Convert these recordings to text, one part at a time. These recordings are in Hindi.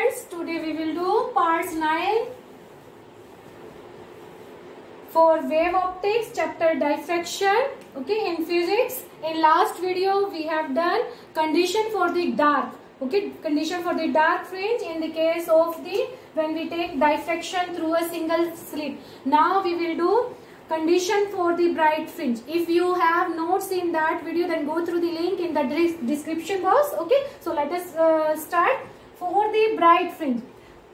students, today we will do parts 9 for wave optics, chapter diffraction. Okay, in physics, in last video we have done condition for the dark. Okay, condition for the dark fringe in the case of the when we take diffraction through a single slit. Now we will do condition for the bright fringe. If you have notes in that video, then go through the link in the description box. Okay, so let us start for the bright fringe.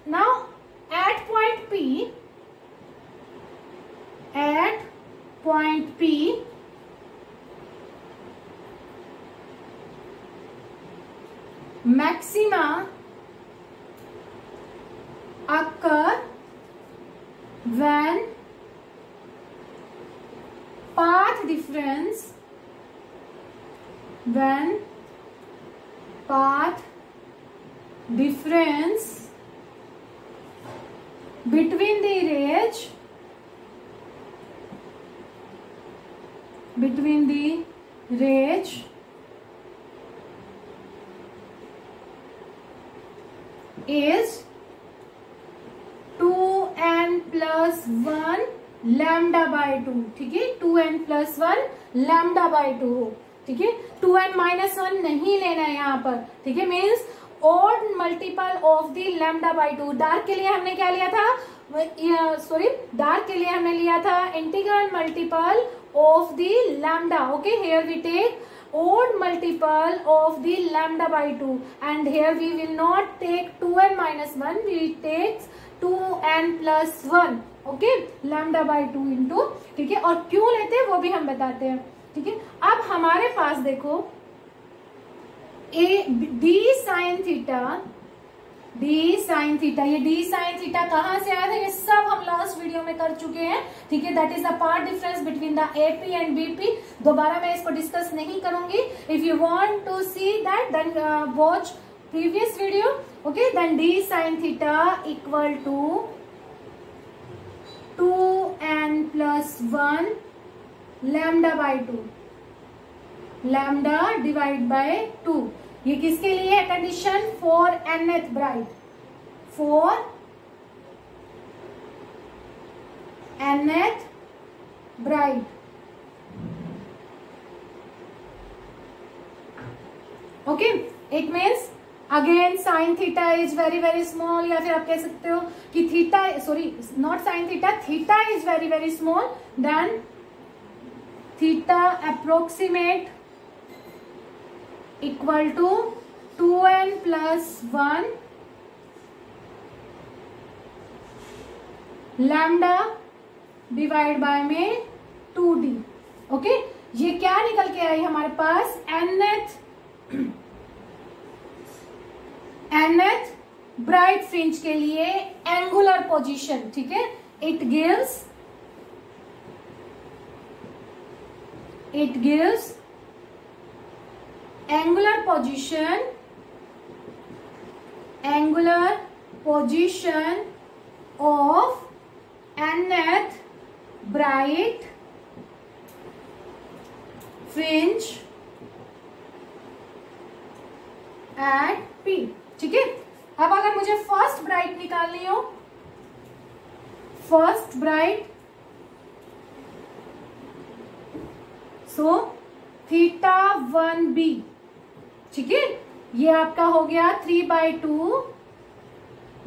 Now at point P, maxima occur when path difference between the rays is 2n+1 lambda by 2. ठीक है, 2n+1 लैम्डा बाय 2 हो. ठीक है, 2n-1 नहीं लेना है यहाँ पर. ठीक है, means odd multiple of the lambda by 2. Dark के लिए हमने क्या लिया था, डार्क के लिए हमने लिया था integral multiple of the lambda. Okay, here we take odd multiple of the lambda by 2, and here we will not take 2n-1, we take 2n+1. Okay, lambda by 2 into. ठीक है, और क्यों लेते हैं वो भी हम बताते हैं. ठीक है, अब हमारे पास देखो डी साइन थीटा, ये डी साइन थीटा कहाँ से आया था, ये सब हम लास्ट वीडियो में कर चुके हैं. ठीक है, that is the path difference between the AP and BP. दोबारा मैं इसको डिस्कस नहीं करूंगी. If you want to see that then watch previous video. Okay, then D sine theta equal to 2n+1 lambda by 2, lambda divide by 2. ये किसके लिए है condition, for nth bright, for nth bright. Okay, it means again sine theta is very very small, या फिर आप कह सकते हो कि theta, sorry not sine theta, theta is very very small, then theta approximate equal to 2n+1 lambda divide by में 2d. ओके, ये क्या निकल के आई हमारे पास, nth ब्राइट फ्रिंज के लिए एंगुलर पोजीशन. ठीक है, it gives angular position of nth bright fringe at P. ठीक है, अब अगर मुझे फर्स्ट ब्राइट निकालनी हो, first bright, so theta 1b. ठीक है, ये आपका हो गया 3/2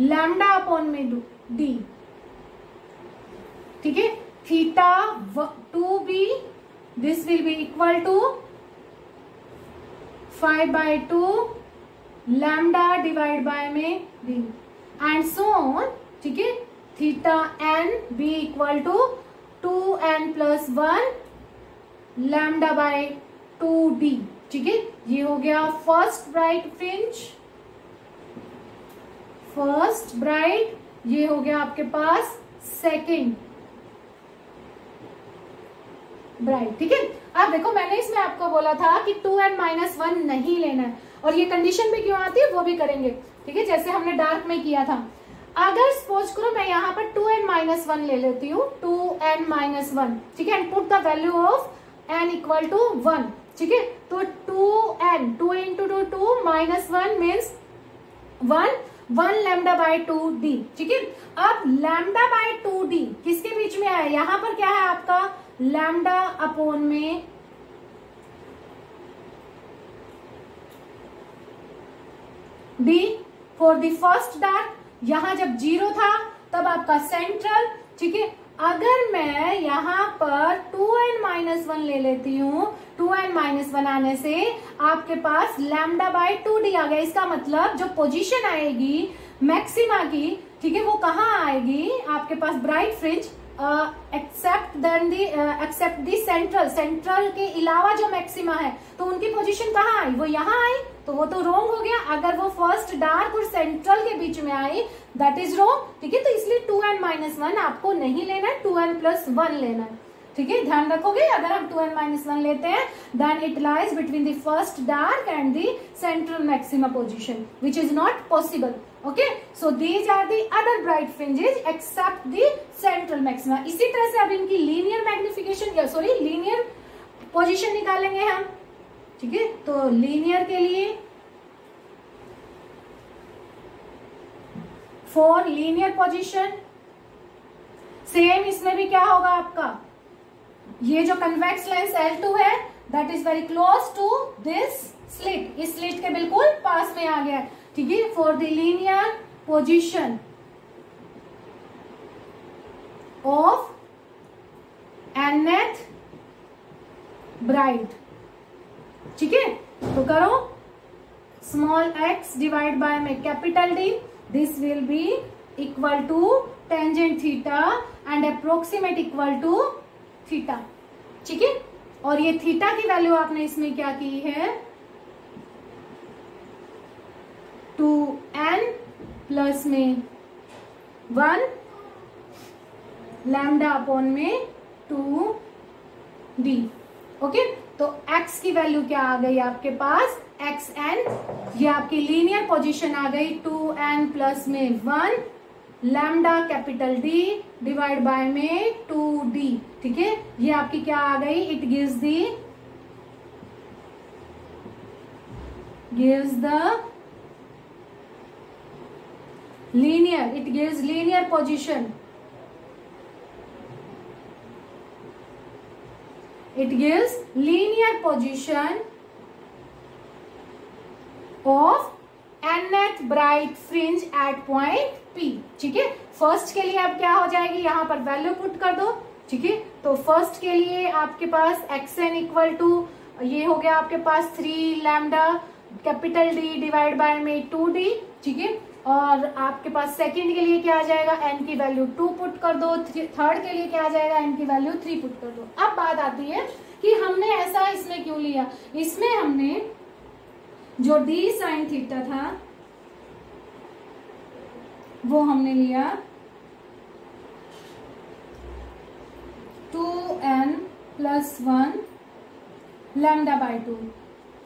लैम्डा अपॉन में d. ठीक है, theta 2b, this will be equal to 5/2 lambda divide by में d, एंड सो ऑन. ठीक है, theta n b equal to 2n+1 lambda by 2d. ठीक है, ये हो गया first bright fringe, first bright. ये हो गया आपके पास सेकंड ब्राइट. ठीक है, अब देखो मैंने इसमें आपको बोला था कि 2n-1 नहीं लेना है, और ये कंडीशन भी क्यों आती है वो भी करेंगे. ठीक है, जैसे हमने डार्क में किया था. अगर सपोज करो मैं यहाँ पर 2n-1 ले लेती हूँ, 2n-1. ठीक है, and put the value of n equal to 1. ठीक है, तो 2n 2 into 2 -1 means 1 1 lambda by 2d, ठीक है। अब लैम्डा बाय 2d किसके बीच में है, यहां पर क्या है आपका लैम्डा अपॉन में d for the first dark, यहां जब 0 था तब आपका सेंट्रल, ठीक है। अगर मैं यहां पर 2n-1 ले लेती हूं, 2n-1 आने से आपके पास लैम्डा बाय 2d आ गया। इसका मतलब जो पोजीशन आएगी मैक्सिमा की, ठीक है, वो कहाँ आएगी आपके पास bright fringe except the central के अलावा जो मैक्सिमा है तो उनकी पोजीशन कहाँ आई, वो यहाँ आई, तो वो तो रॉन्ग हो गया। अगर वो फर्स्ट डार्क और सेंट्रल के बीच में आई दैट इज रॉन्ग, ठीक है। तो इसलिए 2n-1 आपको नहीं लेना है, 2n+1 लेना है, ठीक है। ध्यान रखोगे, अगर हम 2n-1 लेते हैं then it lies between the first dark and the central maxima position which is not possible. Okay, so these are the other bright fringes except the central maxima. इसी तरह से अब इनकी लीनियर मैग्निफिकेशन या सॉरी लीनियर पोजीशन निकालेंगे हम, ठीक है। तो लीनियर के लिए फॉर लीनियर पोजीशन सेम इसमें भी क्या होगा आपका, ये जो कन्वेक्स लेंस L2 है that is very close to this slit, इस स्लिट के बिल्कुल पास में आ गया, ठीक है। For the linear position of nth bright, ठीक है। तो करो स्मॉल x डिवाइड बाय में capital D, this will be equal to tangent theta and approximate equal to theta, ठीक है। और ये थीटा की वैल्यू आपने इसमें क्या की है 2n प्लस में 1 लैम्डा अपॉन में 2d, ओके। तो x की वैल्यू क्या आ गई आपके पास xn, ये आपकी लीनियर पोजीशन आ गई 2n प्लस में 1 lambda capital D divide by में 2d, ठीक है। ये आपकी क्या आ गई, it gives the linear, it gives linear position, it gives linear position of nth bright fringe at point P, ठीक है। फर्स्ट के लिए अब क्या हो जाएगी, यहां पर वैल्यू पुट कर दो, ठीक है। तो फर्स्ट के लिए आपके पास xn इक्वल टू ये हो गया आपके पास 3 lambda capital D divide by में 2d, ठीक है। और आपके पास सेकंड के लिए क्या आ जाएगा, n की वैल्यू 2 पुट कर दो, थर्ड के लिए क्या आ जाएगा, n की वैल्यू 3 पुट कर दो। अब बात आती है कि हमने ऐसा इसमें क्यों लिया, इसमें हमने जो d sin थीटा था वो हमने लिया 2n plus 1 lambda by 2।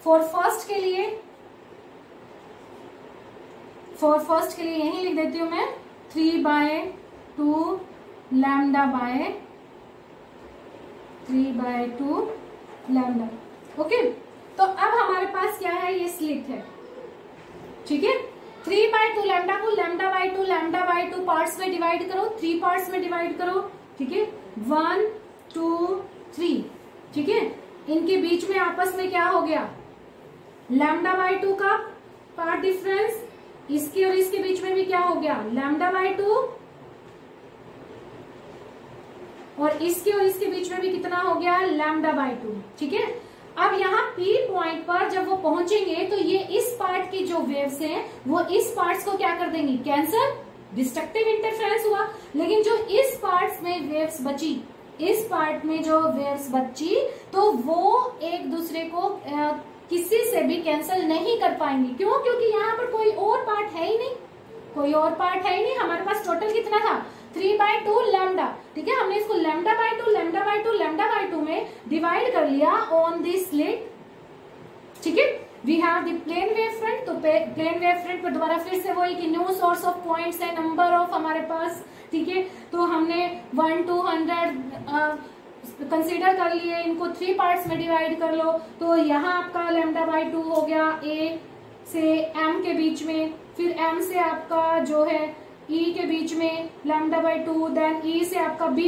For first के लिए यही लिख देती हूं मैं 3/2 लैम्डा बाय 3/2 लैम्डा, ओके। तो अब हमारे पास क्या है, ये स्लिट है, ठीक है। 3/2 लैम्डा को लैम्डा बाय 2 पार्ट्स में डिवाइड करो, 3 पार्ट्स में डिवाइड करो, ठीक है। 1 2 3, ठीक है। इनके बीच में आपस में क्या हो गया, लैम्डा बाय 2 का पार्ट डिफरेंस, इसके और इसके बीच में भी क्या हो गया लैम्डा बाय 2, और इसके और इसके बीच में भी कितना हो गया लैम्डा बाय 2, ठीक है। अब यहाँ P पॉइंट पर जब वो पहुंचेंगे तो ये इस पार्ट की जो वेव्स हैं वो इस पार्ट्स को क्या कर देंगी, कैंसल, डिस्ट्रक्टिव इंटरफेरेंस हुआ। लेकिन जो इस पार्ट्स में वेव्स बची, इस पार्ट में जो वेव्स बची तो वो एक दूसरे को किसी से भी कैंसिल नहीं कर पाएंगी। क्यों, क्योंकि यहाँ पर कोई और पार्ट है ही नहीं, हमारे पास टोटल कितना था 3/2 लैम्डा, ठीक है। हमने इसको लैम्डा बाय 2 में डिवाइड कर लिया ऑन दिस स्लिट, ठीक है। We have the plane wave front, तो प्लेन वेव फ्रंट पर दोबारा फिर से वही कि न्यू सोर्स ऑफ पॉइंट्स है, नंबर ऑफ हमारे पास, ठीक है। तो हमने 1 to 100 कंसीडर कर लिए, इनको 3 पार्ट्स में डिवाइड कर लो। तो यहाँ आपका लैम्डा बाय 2 हो गया A से M के बीच में, फिर m से आपका जो है e के बीच में λ/2, देन e से आपका b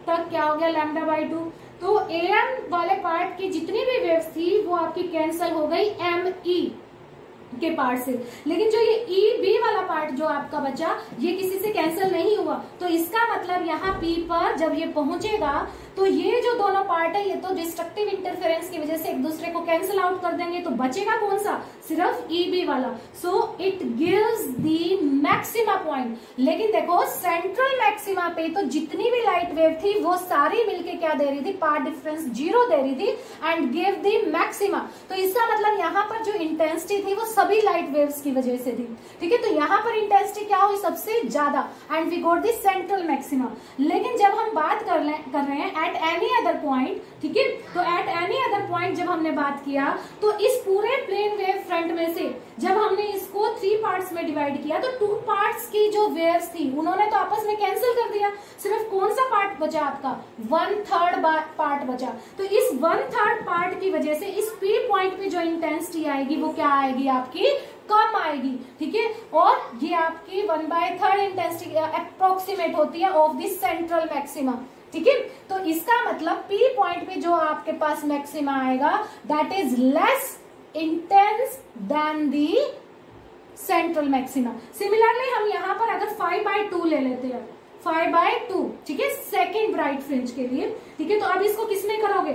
तक क्या हो गया λ/2। तो am वाले पार्ट की जितनी भी वेव्स थी वो आपकी कैंसल हो गई me के पार्ट से, लेकिन जो ये ई बी वाला पार्ट जो आपका बचा ये किसी से कैंसिल नहीं हुआ। तो इसका मतलब यहाँ पी पर जब ये पहुंचेगा तो ये जो दोनों पार्ट है ये तो डिस्ट्रक्टिव इंटरफेरेंस की वजह से एक दूसरे को कैंसिल आउट कर देंगे, तो बचेगा कौन सा, सिर्फ ई बी वाला। So it gives the maxima point. लेकिन देखो सेंट्रल मैक्सिमा पे तो जितनी भी लाइट वेव थी वो सारी मिलके क्या दे रही थी, पार्ट डिफरेंस 0 दे रही थी एंड गिव दी मैक्सिमा। तो इसका मतलब यहाँ पर जो इंटेंसिटी थी वो सभी लाइट वेव्स की वजह से थी। ठीक है, तो यहाँ पर इंटेंसिटी क्या हुई सबसे ज्यादा and we got the central maxima. लेकिन जब हम बात कर रहे हैं एट एनी अदर पॉइंट, ठीक है, तो एट एनी अदर पॉइंट जब हमने बात किया तो इस पूरे प्लेन वेव फ्रंट में से जब हमने इसको 3 पार्ट्स में डिवाइड किया तो 2 पार्ट्स की जो वेव्स थी उन्होंने तो आपस में कैंसिल कर दिया, सिर्फ कौन सा पार्ट बचा आपका, 1/3 पार्ट बचा। तो इस 1/3 पार्ट की वजह से इस पी पॉइंट पे जो इंटेंसिटी आएगी वो क्या आएगी आपकी, कम आएगी। ठीक है, और ये आपकी 1/3 इंटेंसिटी अप्रोक्सीमेट होती है ऑफ द सेंट्रल मैक्सिमा। ठीक है, तो इसका मतलब पी पॉइंट पे जो आपके पास मैक्सिमा आएगा that is less intense then the central maxima. Similarly हम यहाँ पर अगर 5/2 ले लेते हैं, 5/2, ठीक है, सेकेंड ब्राइट फ्रिंज के लिए। ठीक है, तो अब इसको किसमें करोगे,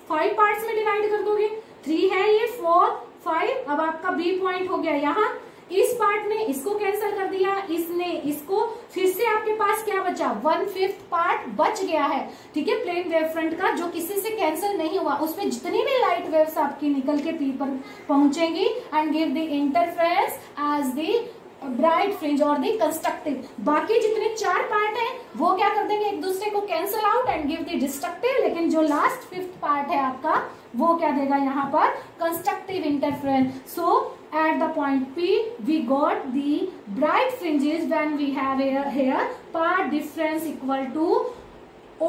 5 पार्ट्स में डिवाइड कर दोगे, 3 है ये, 4, 5। अब आपका बी पॉइंट हो गया यहाँ, इस पार्ट ने इसको कैंसिल कर दिया, इसने इसको, फिर से आपके पास क्या बचा, 1/5 पार्ट बच गया है। ठीक है, प्लेन वेव फ्रंट का जो किसी से कैंसिल नहीं हुआ, उसमें जितनी भी लाइट वेव्स आपकी निकल के पी पर पहुंचेंगी and give the interference as the bright fringe और दी कंस्ट्रक्टिव। बाकी जितने 4 पार्ट हैं वो क्या कर देंगे, एक दूसरे को cancel out and give the destructive. लेकिन जो लास्ट 5th पार्ट है आपका वो क्या देगा यहाँ पर, constructive interference. So at the point P we got the bright fringes when we have here part difference equal to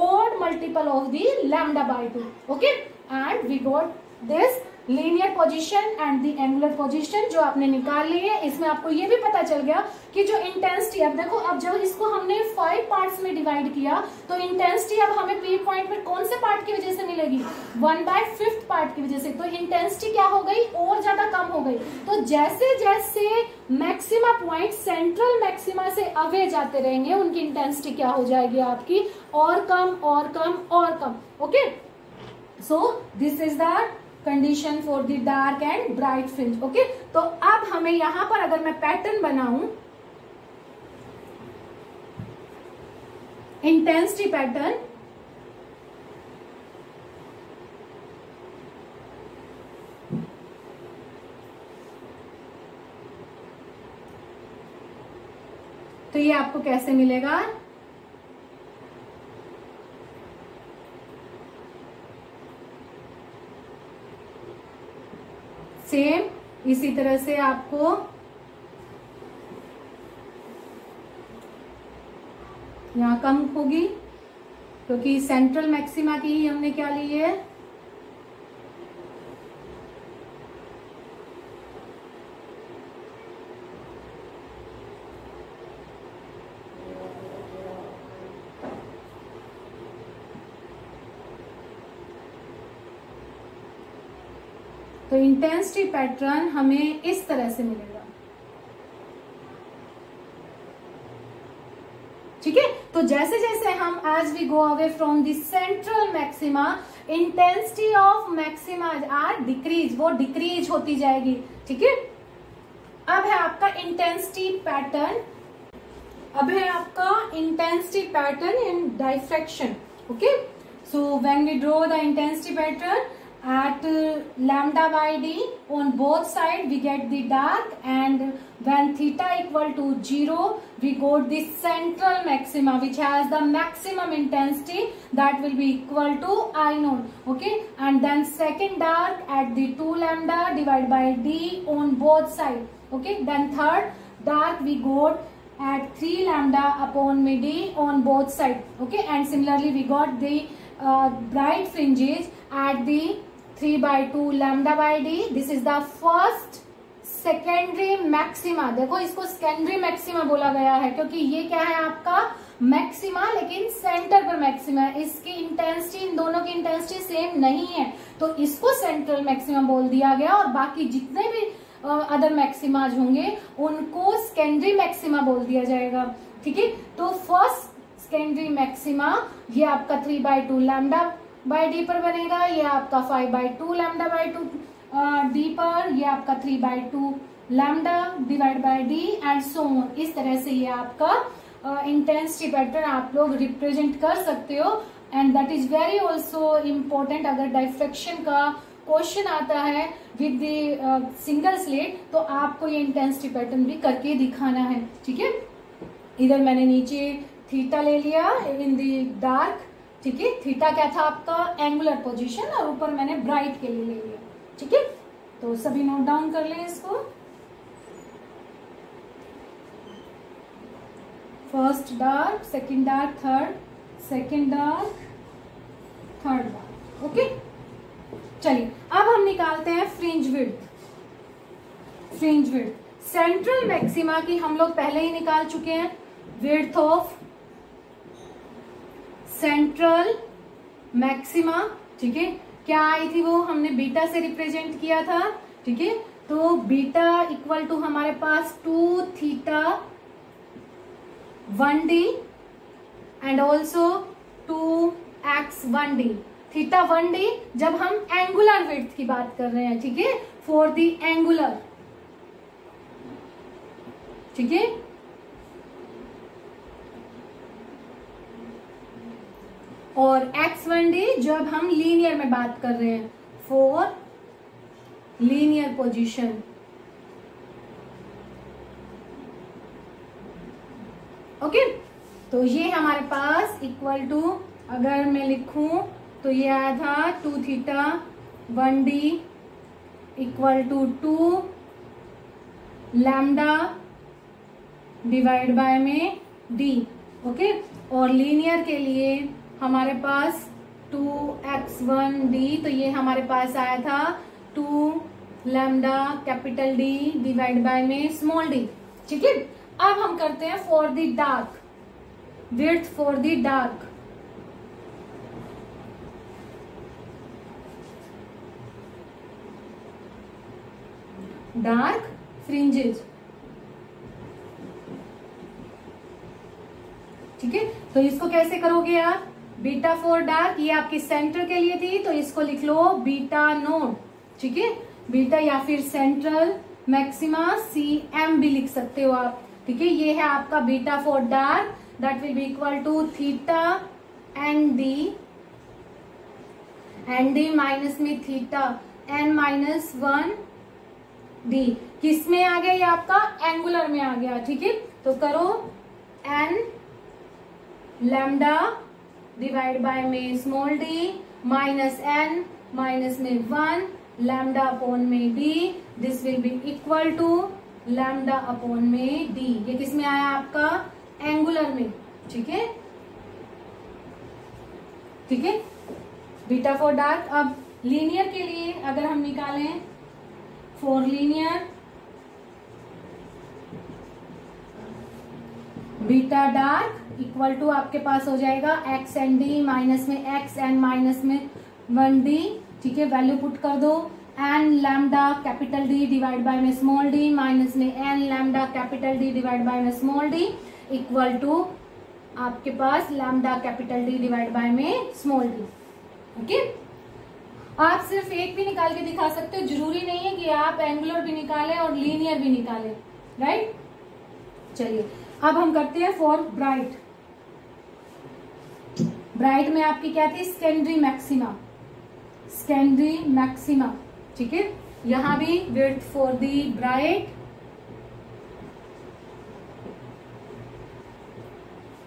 odd multiple of the λ/2, okay, and we got this linear position and the angular position जो आपने निकाल ली है। इसमें आपको ये भी पता चल गया कि जो इंटेंसिटी, अब देखो अब जब इसको हमने 5 पार्ट्स में डिवाइड किया तो इंटेंसिटी अब हमें पी पॉइंट में कौन से पार्ट की वजह से मिलेगी, 1/5 पार्ट की वजह से। तो इंटेंसिटी क्या हो गई, और ज्यादा कम हो गई। तो जैसे जैसे मैक्सिमा पॉइंट सेंट्रल मैक्सिमा से अवे जाते रहेंगे उनकी इंटेंसिटी क्या हो जाएगी आपकी, और कम और कम और कम। Okay, so this is the condition for the dark and bright fringe. Okay, तो अब हमें यहां पर अगर मैं पैटर्न बनाऊं, इंटेंसिटी पैटर्न, तो ये आपको कैसे मिलेगा, सेम इसी तरह से आपको यहां कम होगी क्योंकि सेंट्रल मैक्सिमा की ही हमने क्या ली है, तो इंटेंसिटी पैटर्न हमें इस तरह से मिलेगा। ठीक है, तो जैसे जैसे हम as we go away from the central maxima, intensity of maxima are decrease, वो डिक्रीज होती जाएगी। ठीक है, अब है आपका इंटेंसिटी पैटर्न, अब है आपका intensity pattern in diffraction. Okay, so when we draw the intensity pattern at λ/d on both side we get the dark, and when theta equal to 0 we got the central maxima which has the maximum intensity that will be equal to I0. Okay, and then second dark at the 2λ divided by d on both side. Okay, then third dark we got at 3λ upon d on both side. Okay, and similarly we got the bright fringes at the 3/2 λ/d. This is the first, secondary maxima. देखो इसको सेकेंडरी मैक्सिमा बोला गया है क्योंकि ये क्या है आपका मैक्सिमा, लेकिन सेंटर पर मैक्सिमा है। इसकी इंटेंसिटी, इन दोनों की इंटेंसिटी सेम नहीं है, तो इसको सेंट्रल मैक्सिमा बोल दिया गया, और बाकी जितने भी अदर मैक्सिमाज होंगे उनको सेकेंडरी मैक्सिमा बोल दिया जाएगा। ठीक है, तो फर्स्ट सेकेंडरी मैक्सिमा ये आपका 3/2 लैम्डा बाय डी पर बनेगा, ये आपका 5/2 लैम्डा बाय 2 डी पर, ये आपका 3/2 lambda divide bye D and so on. इस तरह से ये आपका इंटेंसिटी पैटर्न आप लोग रिप्रेजेंट कर सकते हो, and that is very also important. अगर डाइफ्रैक्शन का क्वेश्चन आता है विद द सिंगल स्लेट तो आपको ये इंटेंसिटी पैटर्न भी करके दिखाना है। ठीक है, इधर मैंने नीचे थीटा ले लिया इन दी डार्क। ठीक है, थीटा क्या था आपका एंगुलर पोजीशन, और ऊपर मैंने ब्राइट के लिए ले लिया। ठीक है, तो सभी नोट डाउन कर लें इसको। First dark, second dark, third, second dark, third dark. Okay, चलिए अब हम निकालते हैं fringe width. Fringe width central maxima की हम लोग पहले ही निकाल चुके हैं। विड्थ ऑफ सेंट्रल मैक्सिमा, ठीक है, क्या आई थी वो, हमने बीटा से रिप्रेजेंट किया था। ठीक है, तो बीटा इक्वल टू हमारे पास 2 theta 1d and also 2x 1d। Theta 1d जब हम एंगुलर विड्थ की बात कर रहे हैं। ठीक है, फॉर द एंगुलर। ठीक है, और x1d जब हम लीनियर में बात कर रहे हैं, फॉर लीनियर पोजीशन। ओके, तो ये हमारे पास इक्वल टू, अगर मैं लिखूं तो ये आया था 2 theta 1d equal to 2 lambda divide by में d। ओके, और लीनियर के लिए हमारे पास 2x1d, तो ये हमारे पास आया था 2 lambda capital D divide by में स्मॉल d। ठीक है, अब हम करते हैं for the dark width. For the dark dark fringes. ठीक है, तो इसको कैसे करोगे आप, बीटा फॉर डार्क, ये आपकी सेंटर के लिए थी तो इसको लिख लो बीटा नोट। ठीक है, बीटा या फिर सेंट्रल मैक्सिमा CM भी लिख सकते हो आप। ठीक है, ये है आपका beta for dark, that will be equal to theta and D minus में थीटा n माइनस 1d। किस में आ गया, ये आपका एंगुलर में आ गया। ठीक है, तो करो n लैम्डा डिवाइड बाय में small d minus n minus में 1 लैम्डा अपॉन में d, this will be equal to lambda upon में d। ये किस में आया आपका एंगुलर में। ठीक है, ठीक है, बीटा फॉर डार्क। अब लीनियर के लिए अगर हम निकालें, for linear beta dark equal to आपके पास हो जाएगा x एन डी माइनस में x एन माइनस में 1d। ठीक है, वैल्यू पुट कर दो, n lambda capital D divide by में स्मॉल d माइनस में n lambda capital D divide by में स्मॉल d इक्वल टू आपके पास lambda capital D divide by में स्मॉल d। ओके, आप सिर्फ एक भी निकाल के दिखा सकते हो, जरूरी नहीं है कि आप एंगुलर भी निकालें और लीनियर भी निकालें। राइट, चलिए अब हम करते हैं फॉर ब्राइट। ब्राइट में आपकी क्या थी, सेकेंडरी मैक्सिमा। Secondary maxima. ठीक है, यहां भी विड्थ फॉर दी ब्राइट।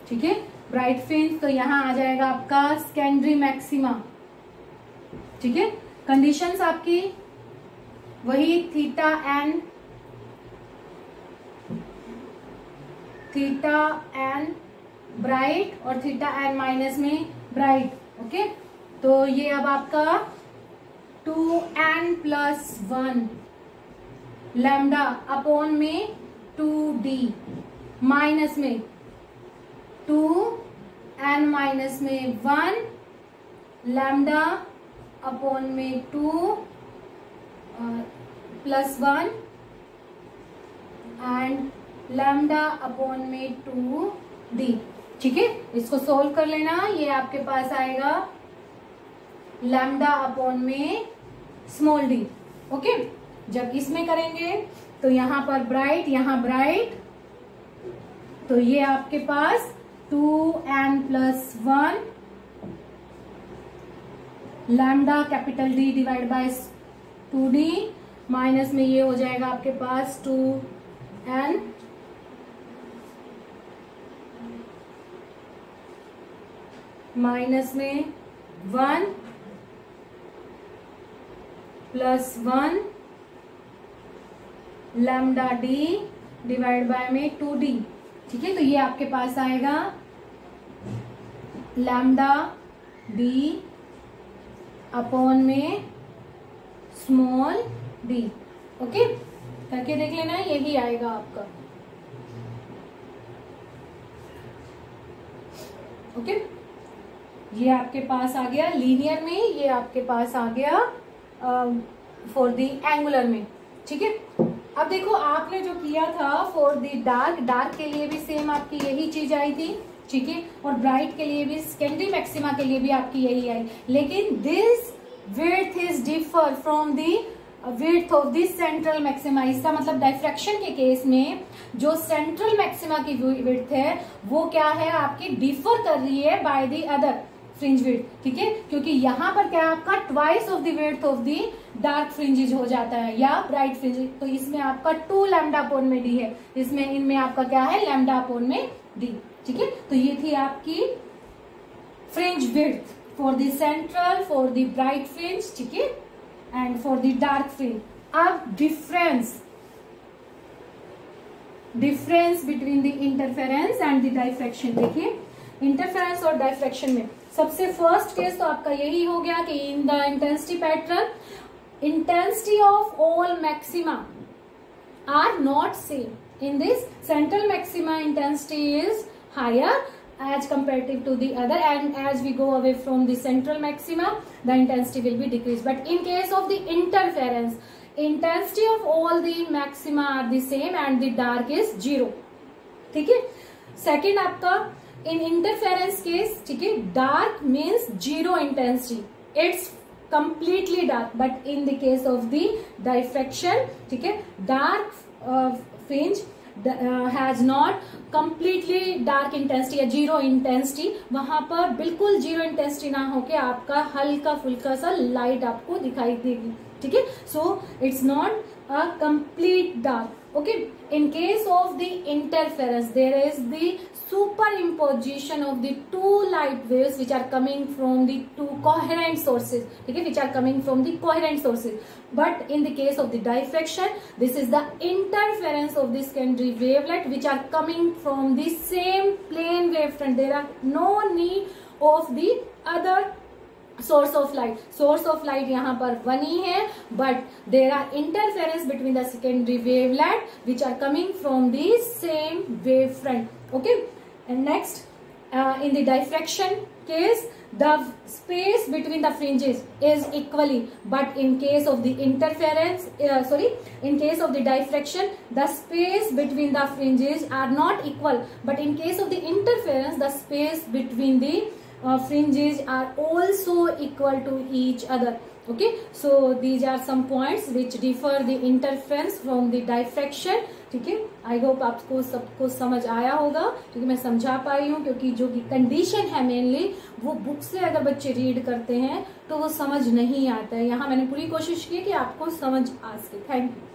ठीक है, ब्राइट फ्रिंज, तो यहां आ जाएगा आपका सेकेंडरी मैक्सिमा। ठीक है, कंडीशंस आपकी वही थीटा एन ब्राइट और थीटा एन माइनस में ब्राइट। ओके, तो ये अब आपका 2n+1 लैम्डा अपॉन में 2d माइनस में 2n माइनस में 1 लैम्डा अपॉन में 2 प्लस 1 एंड लैम्डा अपॉन में 2d। ठीक है, इसको सोल्व कर लेना। ये आपके पास आएगा लैम्डा अपॉन में स्मॉल d। ओके, जब इसमें करेंगे तो यहां पर ब्राइट, यहां ब्राइट, तो ये आपके पास 2n plus 1 lambda capital D divide bye 2d minus में ये हो जाएगा आपके पास 2n माइनस में 1 plus 1 lambda d divide by में 2d। ठीक है, तो ये आपके पास आएगा लैम्डा d अपॉन में स्मॉल d। ओके, करके देख लेना, यही आएगा आपका। ओके, ये आपके पास आ गया लीनियर में, ये आपके पास आ गया फॉर द एंगुलर में। ठीक है, अब देखो आपने जो किया था फॉर द डार्क, डार्क के लिए भी सेम आपकी यही चीज आई थी। ठीक है, और ब्राइट के लिए भी, सेकेंडरी मैक्सिमा के लिए भी आपकी यही आई, लेकिन this width is differ from the width of this central maxima. इसका मतलब डायफ्रैक्शन के केस में जो सेंट्रल मैक्सिमा की विड्थ है वो क्या है आपकी, डिफर कर रही है by the other fringe width. ठीक है, क्योंकि यहाँ पर क्या है आपका twice of the width of the dark fringes हो जाता है या ब्राइट फ्रिंजेज। तो इसमें आपका 2 लैम्डा अपॉन में d है, इसमें इनमें आपका क्या है लैम्डा अपॉन में d। ठीक है, तो ये थी आपकी fringe width for the central, for the bright fringe, ठीक है, and for the dark fringe. अब difference between the interference and the diffraction. देखिए, इंटरफेरेंस और डायफ्रैक्शन में सबसे फर्स्ट केस तो आपका यही हो गया कि in the intensity pattern, intensity of all maxima are not same. In this central maxima intensity is higher as comparative to the other, and as we go away from the central maxima the intensity will be decreased. But in case of the interference, intensity of all the maxima are the same and the dark is 0. ठीक है, सेकेंड आपका इन इंटरफेरेंस केस, ठीक है, dark means 0 intensity, it's completely dark. But in the case of the diffraction, ठीक है, dark fringe has not completely dark intensity या 0 इंटेंसिटी, वहां पर बिल्कुल 0 इंटेंसिटी ना होके आपका हल्का फुल्का सा लाइट आपको दिखाई देगी। ठीक है, so it's not a complete dark. Okay, in case of the interference, there is the superimposition of the 2 light waves which are coming from the 2 coherent sources, okay, which are coming from the coherent sources. But in the case of the diffraction, this is the interference of the secondary wavelet which are coming from the same plane wavefront. There are no need of the other source of light. Source of light यहाँ पर 1 ही है, but there are interference between the secondary wavelet which are coming from the same wavefront. Okay, and next in the diffraction case, the space between the fringes is equally, but in case of the interference, in case of the diffraction, the space between the fringes are not equal, but in case of the interference, the space between the fringes are also equal to each other. Okay, so these are some points which differ the interference from the diffraction. ठीक है, आई होप आपको सबको समझ आया होगा, क्योंकि मैं समझा पाई हूँ, क्योंकि जो कि कंडीशन है मेनली वो बुक से अगर बच्चे रीड करते हैं तो वो समझ नहीं आता है। यहाँ मैंने पूरी कोशिश की कि आपको समझ आ सके। Thank you.